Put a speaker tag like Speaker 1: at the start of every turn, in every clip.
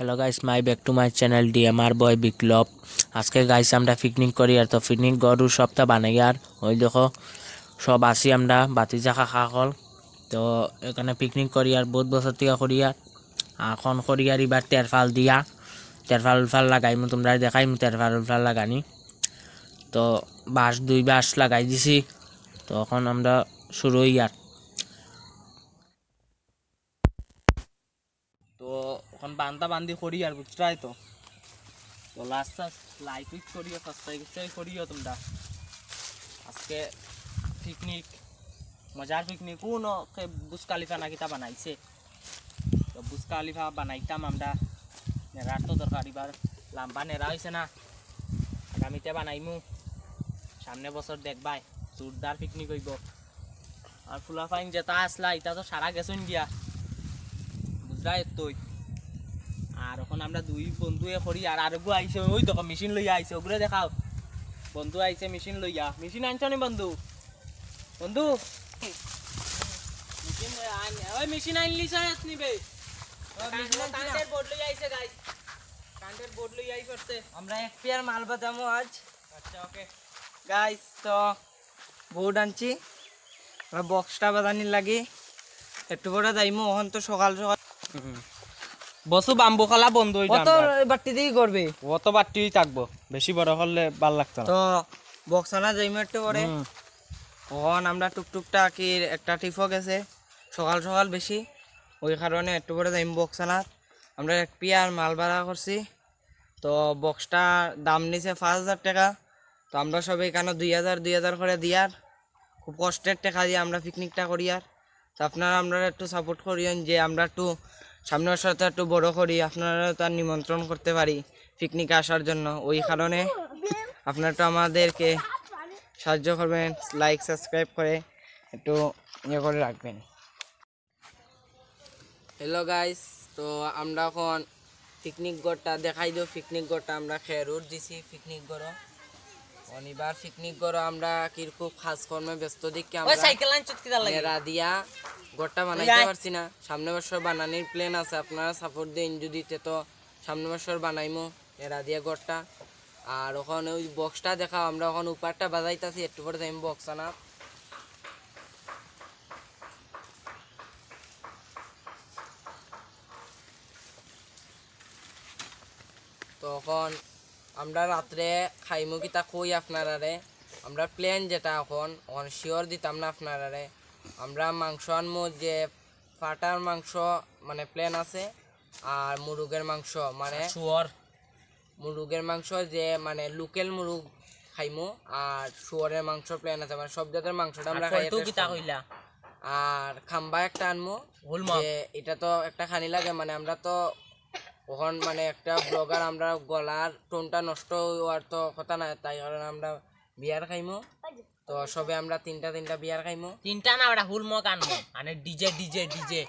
Speaker 1: Hello guys, my back to my channel DMR boy Biplab. আজকে guys আমরা picnic করি আর তো পিকনিক গরু সপ্তাহ বানাই আর ওই দেখো সব আসি আমরা বাতিজা খাখা কল তো এখানে পিকনিক করি আর বহুত বছর থেকে করি আর এখন করি আর এবার তেরফাল দিয়া তেরফাল উলফাল লাগাইমু তোমরা দেখাইমু তেরফাল উলফাল লাগানি তো দুই বাঁশ লাগাই দিছি। তো এখন আমরা শুরু হই আর তো এখন বান্ধা বান্ধি করি আর বুঝছাই তো লাস্ট লাইট উইট করিও সাবস্ক্রাইব করিও তোমরা। আজকে পিকনিক মজার পিকনিক কোন বুজ খালিফা নাকি তা বানাইছে তো বুজ খালিফা বানাইতাম আমরা নেড়ার তো দরকার এবার লাম্বা নেড়া হয়েছে না আগামীতে বানাইমু সামনে বছর দেখবাই জোরদার পিকনিক হইব। আর ফুলা ফাইন যেটা আসলা এটা তো সারা গেছুন গিয়া বুঝলাই তুই আর এখন আমরা দুই বন্ধু করি আর আরেকগু আইছে ওই দেখো মেশিন লইয়া আইছে ওগুলো দেখাও বন্ধু আইছে মেশিন লইয়া মেশিন আনছ নি বন্ধু বন্ধু মেশিন ওই মেশিন আনলি স্যার নিবে কান্টের বোর্ড লইয়া আইছে গাইস কান্টের বোর্ড লইয়া আই করতে
Speaker 2: আমরা এক পেয়ার মাল বাদামো আজ।
Speaker 1: আচ্ছা ওকে
Speaker 2: গাইস তো বোর্ড আনছি আমরা বক্সটা বাদানির লাগি একটু পরে যাইমু এখন তো সকাল সকাল
Speaker 1: বসু বাম্বু খালা বন্ধ হইছে
Speaker 2: কত বাটি দিয়ে করবে
Speaker 1: অত বাটি থাকবো বেশি বড় করলে ভাল লাগতো
Speaker 2: তো বক্স আনা যাইমু একটু পরে এখন আমরা টুকটুকটা কি একটা টিফও গেছে সকাল সকাল বেশি ওই কারণে একটু পরে যাইম বক্স আনার আমরা এক পেয়ার মাল ভাড়া করছি তো বক্সটা দাম নিছে 5,000 টাকা। তো আমরা সবাই এখানে 2,000 করে দিয়ার খুব কষ্টের টাকা দিয়ে আমরা পিকনিকটা করি আর তো আপনারা আমরা একটু সাপোর্ট করিয়েন যে আমরা একটু সামনের সাথে একটু বড় করি আপনারা তার নিমন্ত্রণ করতে পারি পিকনিকে আসার জন্য ওই কারণে আপনারা একটু আমাদেরকে সাহায্য করবেন লাইক সাবস্ক্রাইব করে একটু ইয়ে করে রাখবেন। হ্যালো গাইস তো আমরা এখন পিকনিক গড়টা দেখাই দিও পিকনিক গড়টা আমরা খেরুর দিছি পিকনিক গড় অনিবার পিকনিক গড় আমরা কিরকম খাস কর্মে ব্যস্ত দিকে আমরা
Speaker 1: সাইকেল আন চটকি দা লাগে
Speaker 2: এরা দিয়া গড়টা বানাইতে পারছি না সামনে বছর বানানোর প্ল্যান আছে আপনারা সাপোর্ট দেন যদি তো সামনে বছর বানাইমু এরা দিয়া গড়টা। আর ওখানে ওই বক্সটা দেখাও আমরা এখন উপরটা বাজাইতাছি একটু পরে যাইম বক্স আনা তখন আমরা রাত্রে খাইমু কিতা কই আপনারারে আমরা প্ল্যান যেটা এখন শিওর দিতাম না আপনারারে আমরা মাংস আনমু যে ফাটার মাংস মানে প্ল্যান আছে আর মুরগের মাংস মানে মুরগের মাংস যে মানে লোকাল মুরগ খাইমু আর শুয়ারের মাংস প্ল্যান আছে মানে সব জাতের মাংসটা আমরা খাই আর খাম্বা একটা আনমু যে এটা তো একটা খানি লাগে মানে আমরা তো ওখান মানে একটা ব্লগার আমরা গলার টোনটা নষ্ট হওয়ার তো কথা না তাই কারণে আমরা বিয়ার খাইমু তো সবে আমরা তিনটা বিয়ার খাইমু
Speaker 1: তিনটা না ওটা হুল মক আনমু মানে ডিজে ডিজে ডিজে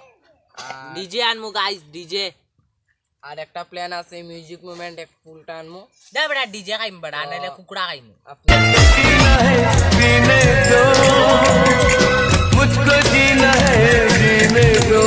Speaker 1: ডিজে আনমু গাইস ডিজে
Speaker 2: আর একটা প্ল্যান আছে মিউজিক মুভমেন্ট এক ফুলটা আনমু
Speaker 1: দে বেটা ডিজে খাইম বেটা নাইলে কুকুড়া খাইমু
Speaker 3: मुझको जीना है जीने दो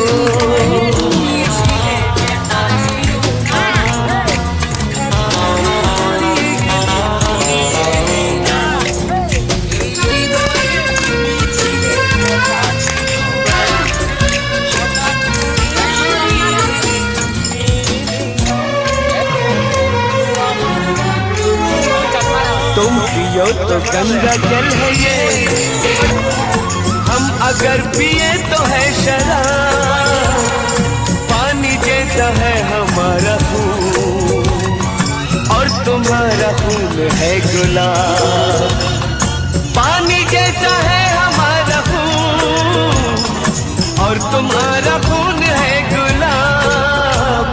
Speaker 3: तुम पियो तो गंगा जल है ये हम अगर पिए तो है शराब पानी जैसा है हमारा खून और तुम्हारा खून है गुलाब पानी जैसा है हमारा खून और तुम्हारा खून है गुलाब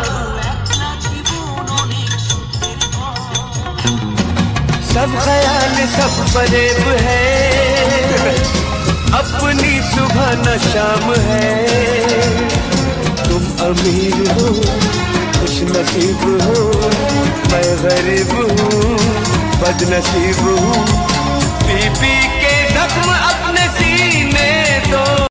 Speaker 3: सब ख्याल सब फरेब है अपनी सुबह न शाम है तुम अमीर हो खुश नसीब हो मैं गरीब हूँ बदनसीब हूँ पी पी के जख्म अपने सीने दो।